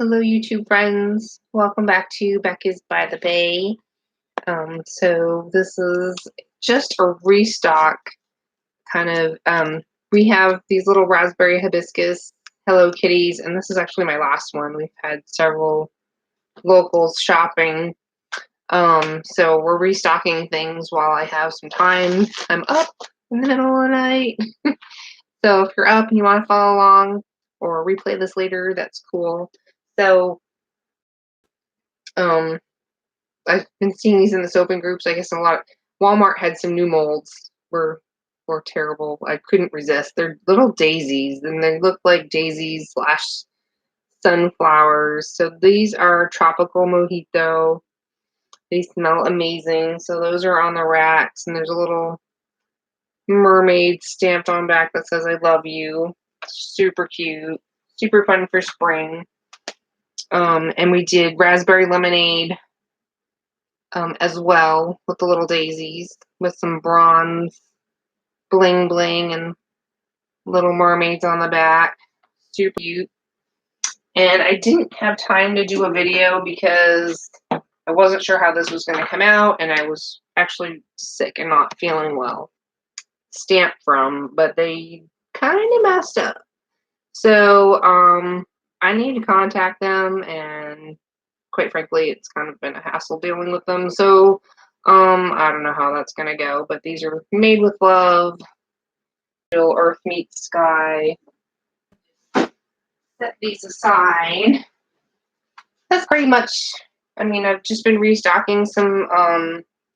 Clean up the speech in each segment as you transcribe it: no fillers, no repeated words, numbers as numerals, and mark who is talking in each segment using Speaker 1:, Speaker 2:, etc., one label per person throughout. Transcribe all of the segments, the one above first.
Speaker 1: Hello, YouTube friends. Welcome back to Becca's by the Bay. So this is just a restock kind of. We have these little raspberry hibiscus Hello Kitties, and this is actually my last one. We've had several locals shopping. So we're restocking things while I have some time. I'm up in the middle of the night. So if you're up and you want to follow along or replay this later, that's cool. So, um, I've been seeing these in the soap groups. I guess a lot. Walmart had some new molds. Were terrible. I couldn't resist. They're little daisies, and they look like daisies slash sunflowers. So these are tropical mojito. They smell amazing. So those are on the racks, and there's a little mermaid stamped on back that says "I love you." Super cute. Super fun for spring. And we did raspberry lemonade as well with the little daisies with some bronze bling bling and little mermaids on the back. Super cute. And I didn't have time to do a video because I wasn't sure how this was going to come out, and I was actually sick and not feeling well. Stamp from, but they kind of messed up. So I need to contact them, and quite frankly, it's kind of been a hassle dealing with them. So I don't know how that's gonna go, but these are made with love. Earth meets sky. Set these aside. That's pretty much. I mean, I've just been restocking some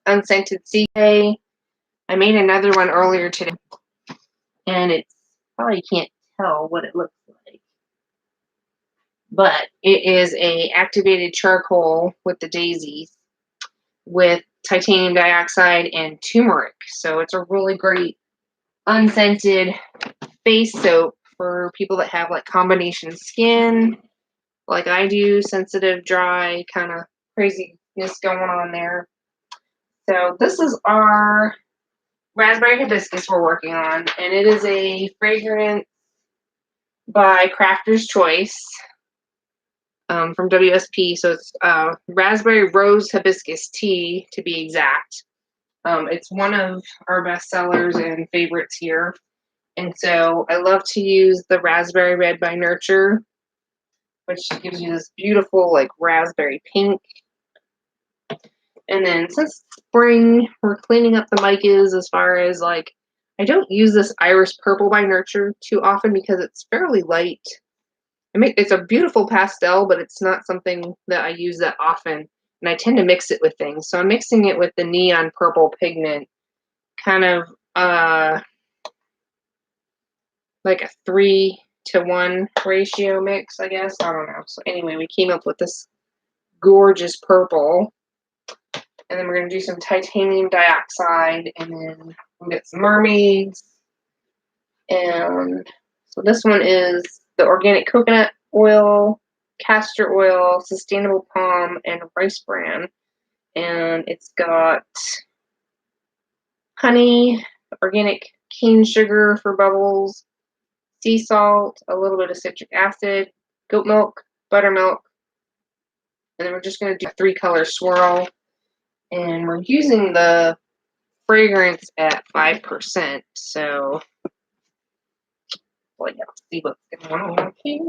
Speaker 1: unscented sea. I made another one earlier today, and it's probably can't tell what it looks like, but it is a activated charcoal with the daisies with titanium dioxide and turmeric. So it's a really great unscented face soap for people that have like combination skin, like I do, sensitive, dry, kind of craziness going on there. So this is our raspberry hibiscus we're working on, and it is a fragrance by Crafter's Choice from WSP. So it's raspberry rose hibiscus tea to be exact. It's one of our best sellers and favorites here. And so I love to use the Raspberry Red by Nurture, which gives you this beautiful like raspberry pink. And then since spring, we're cleaning up the micas as far as like, I don't use this Iris Purple by Nurture too often because it's fairly light. I mean, it's a beautiful pastel, but it's not something that I use that often. And I tend to mix it with things. So I'm mixing it with the neon purple pigment, kind of like a 3-to-1 ratio mix, I guess. I don't know. So anyway, we came up with this gorgeous purple. And then we're going to do some titanium dioxide, and then we'll get some mermaids. And so this one is the organic coconut oil, castor oil, sustainable palm, and rice bran. And it's got honey, organic cane sugar for bubbles, sea salt, a little bit of citric acid, goat milk, buttermilk, and then we're just going to do a 3-color swirl. And we're using the fragrance at 5%, so well, yeah, let's see what's going on here.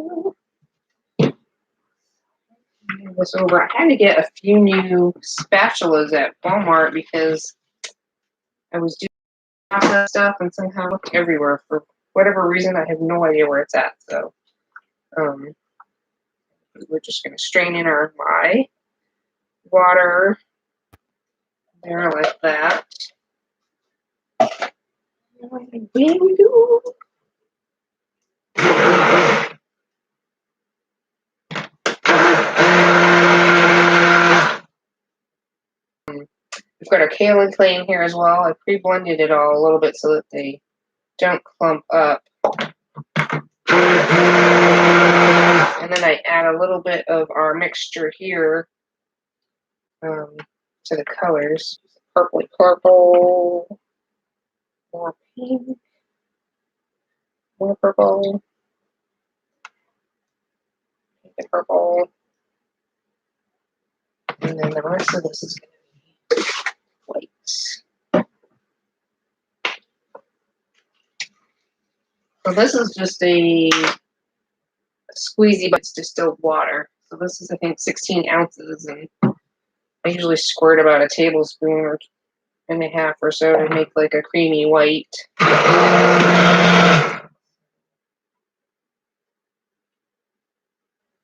Speaker 1: Move this over. I had to get a few new spatulas at Walmart because I was doing process stuff and somehow looked everywhere for whatever reason. I have no idea where it's at. So we're just going to strain in our lye water there like that. And there we go. We've got our kale and clay in here as well. I pre-blended it all a little bit so that they don't clump up. And then I add a little bit of our mixture here to the colors. Purpley purple, more pink, more purple, the purple. And then the rest of this is going to be white. So this is just a squeezy, but it's distilled water. So this is, I think, 16 ounces, and I usually squirt about a tablespoon and a half or so to make like a creamy white.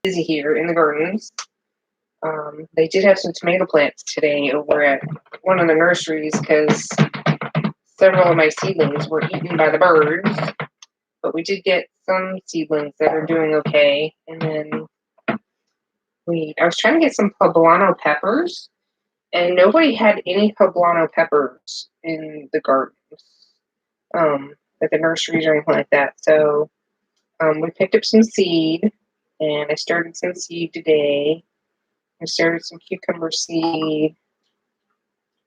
Speaker 1: Busy here in the gardens. They did have some tomato plants today over at one of the nurseries because several of my seedlings were eaten by the birds. But we did get some seedlings that are doing okay. And then I was trying to get some poblano peppers, and nobody had any poblano peppers in the gardens, at the nurseries or anything like that. So we picked up some seed, and I started some seed today. I started some cucumber seed.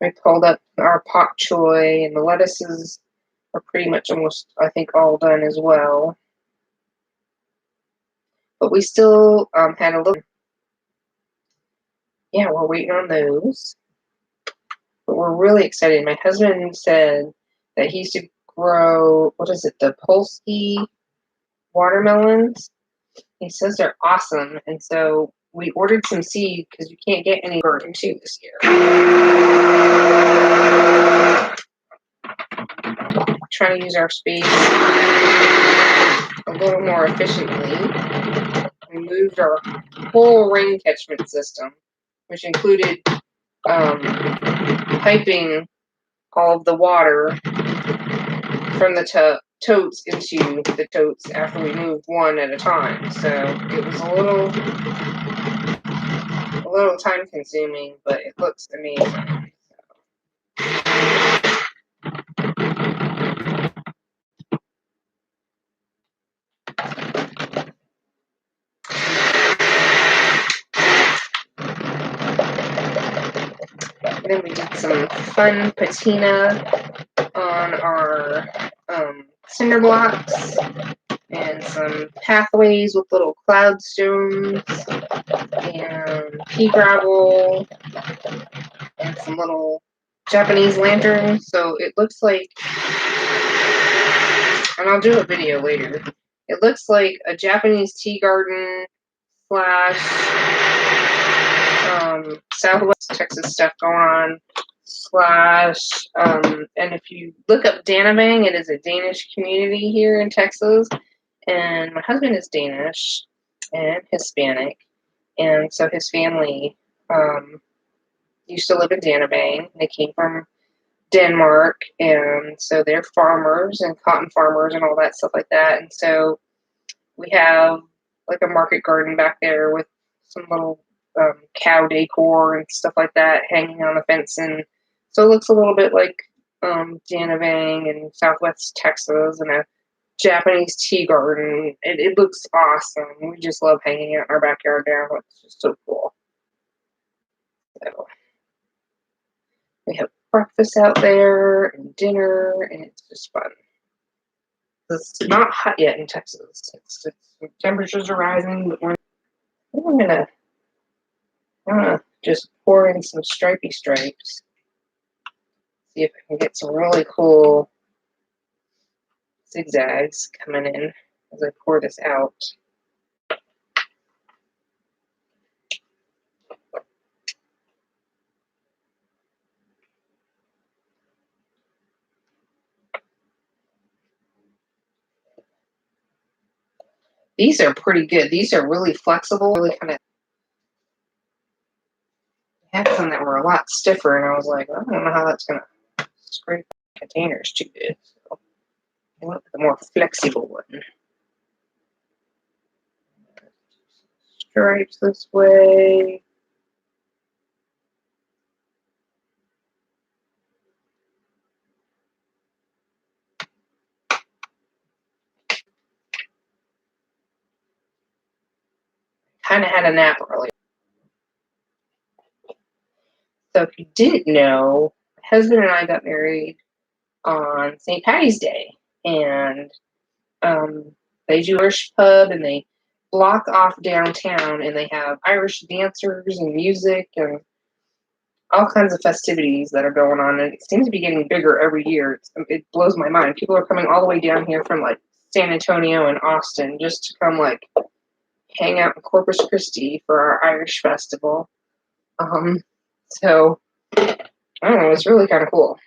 Speaker 1: I pulled up our pak choy, and the lettuces are pretty much almost, I think, all done as well. But we still had a little, yeah, we're waiting on those. But we're really excited. My husband said that he used to grow, what is it, the Polsky watermelons. He says they're awesome. And so we ordered some seed because you can't get any garden too this year. Trying to use our space a little more efficiently. We moved our whole rain catchment system, which included piping all of the water from the totes into the totes after we moved one at a time. So it was a little time consuming, but it looks amazing. And then we did some fun patina on our cinder blocks and some pathways with little cloud stones and pea gravel and some little Japanese lanterns. So it looks like, and I'll do a video later, it looks like a Japanese tea garden slash Southwest Texas stuff going on slash and if you look up Danabang, it is a Danish community here in Texas, and my husband is Danish and Hispanic, and so his family used to live in Danabang. They came from Denmark, and so they're farmers and cotton farmers and all that stuff like that. And so we have like a market garden back there with some little cow decor and stuff like that hanging on the fence, and so it looks a little bit like Danabang and Southwest Texas and a Japanese tea garden. It looks awesome. We just love hanging out in our backyard now. It's just so cool. So we have breakfast out there and dinner, and it's just fun. It's not hot yet in Texas. Temperatures are rising, but I'm gonna just pour in some stripy stripes. See if I can get some really cool zigzags coming in as I pour this out. These are pretty good. These are really flexible, really kind of. I had some that were a lot stiffer, and I was like, I don't know how that's gonna scrape containers too good. So I went with the more flexible one. Stripes this way. Kind of had a nap earlier. So if you didn't know, my husband and I got married on St. Patty's Day, and they do Irish pub, and they block off downtown, and they have Irish dancers and music and all kinds of festivities that are going on, and it seems to be getting bigger every year. It blows my mind. People are coming all the way down here from like San Antonio and Austin just to come like hang out in Corpus Christi for our Irish festival. So I don't know, it's really kind of cool.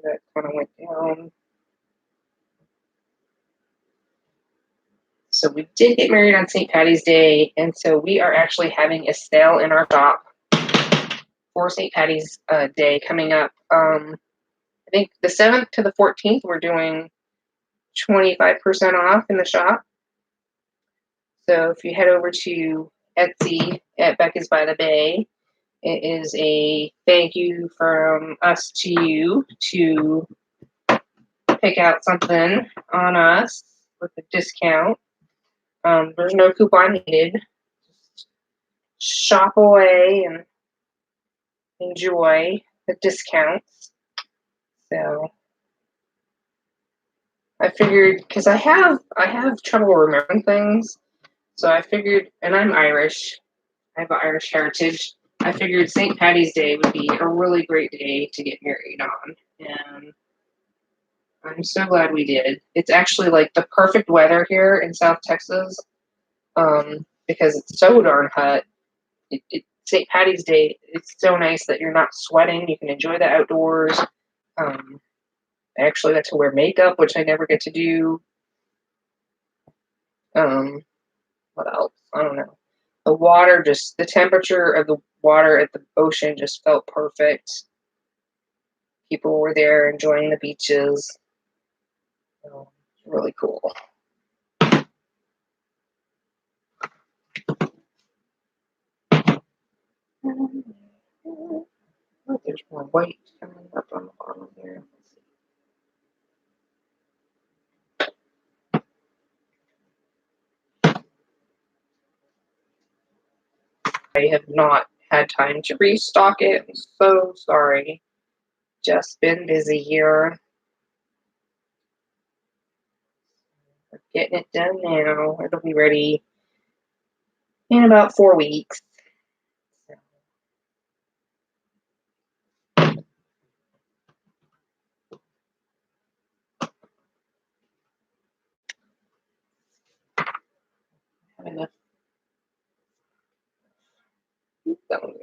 Speaker 1: That kind of went down. So we did get married on St. Patty's Day, and so we are actually having a sale in our shop for St. Patty's Day coming up. I think the 7th to the 14th, we're doing 25% off in the shop. So if you head over to Etsy at Becca's by the Bay, it is a thank you from us to you to pick out something on us with a discount. There's no coupon needed. Just shop away and enjoy the discounts. So I figured, because I have trouble remembering things, so I figured, and I'm Irish, I have an Irish heritage. I figured St. Patty's Day would be a really great day to get married on, and I'm so glad we did. It's actually like the perfect weather here in South Texas, because it's so darn hot. St. Patty's Day, it's so nice that you're not sweating. You can enjoy the outdoors. I actually got to wear makeup, which I never get to do. What else? I don't know. The water, just the temperature of the water at the ocean just felt perfect. People were there enjoying the beaches. Really cool. Oh, there's more white coming up on the bottom here. I have not had time to restock it. I'm so sorry. Just been busy here. We're getting it done now. It'll be ready in about 4 weeks. Have enough. That one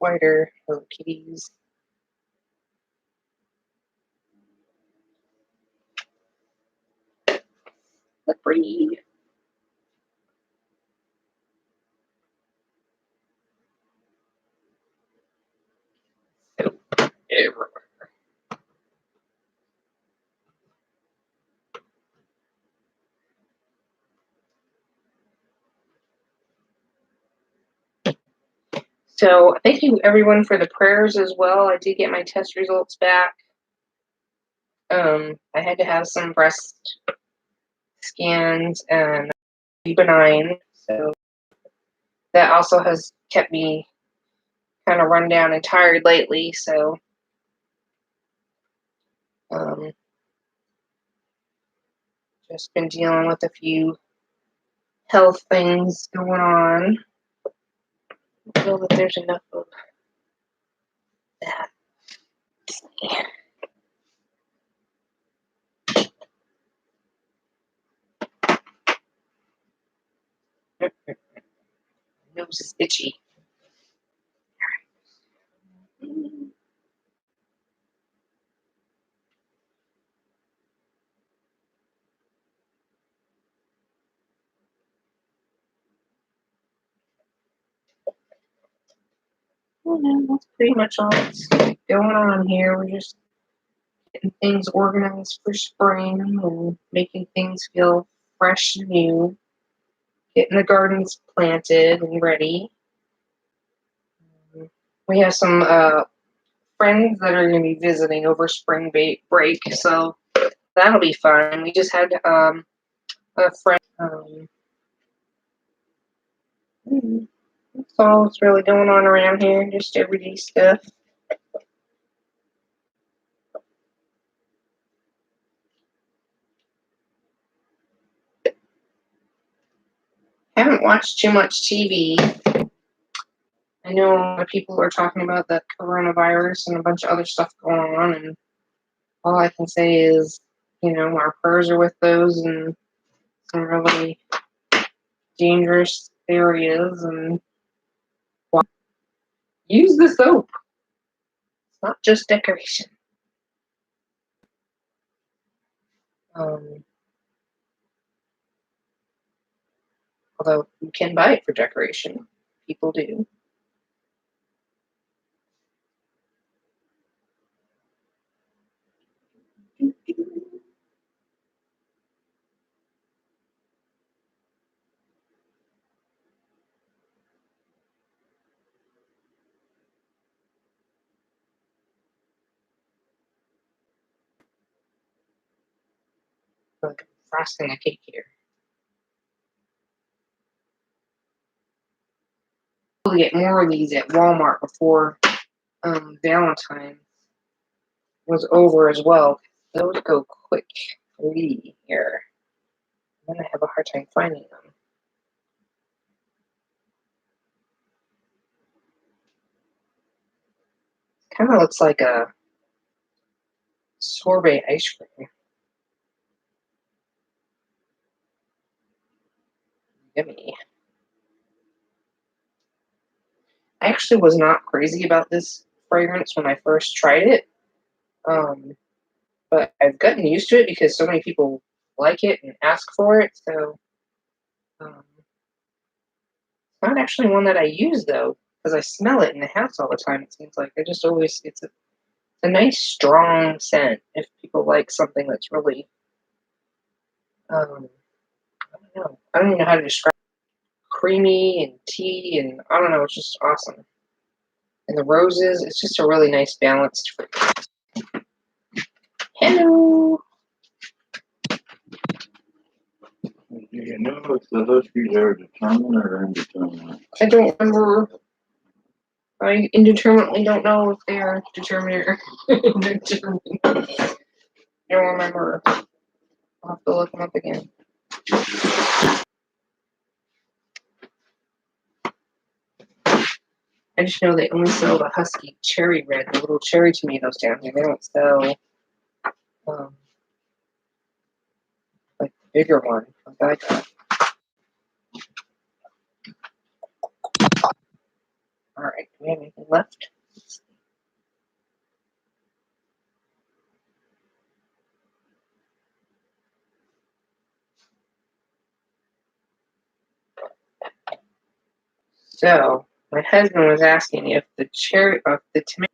Speaker 1: wider for kitties. Slippery. Everywhere. So thank you everyone for the prayers as well. I did get my test results back. I had to have some breast scans and benign, so that also has kept me kind of run down and tired lately. So just been dealing with a few health things going on. I feel that there's enough of that. Nose is itchy. Well, that's pretty much all that's going on here. We're just getting things organized for spring and making things feel fresh and new. Getting the gardens planted and ready. We have some friends that are going to be visiting over spring break, so that'll be fun. We just had a friend. That's all that's really going on around here, just everyday stuff. Haven't watched too much TV. I know a lot of people are talking about the coronavirus and a bunch of other stuff going on, and all I can say is, our prayers are with those in some really dangerous areas, and use the soap. It's not just decoration. Although you can buy it for decoration. People do. Like frosting a cake here. We'll get more of these at Walmart before Valentine's was over as well. Those go quickly here. I'm gonna have a hard time finding them. Kind of looks like a sorbet ice cream. Yummy. I actually was not crazy about this fragrance when I first tried it, but I've gotten used to it because so many people like it and ask for it. So not actually one that I use though, because I smell it in the house all the time. It seems like I just always it's a nice strong scent if people like something that's really I don't know. I don't even know how to describe it. Creamy and tea and I don't know, it's just awesome. And the roses, it's just a really nice balanced fragrance. Hello.
Speaker 2: Do you know if the Huskies are determined or indeterminate?
Speaker 1: I don't remember. I indeterminately don't know if they are determined or indeterminate. I don't remember. I'll have to look them up again. I just know they only sell the Husky cherry red, the little cherry tomatoes down here. They don't sell like the bigger one like I got. All right, do we have anything left? So my husband was asking if the cherry, the tomato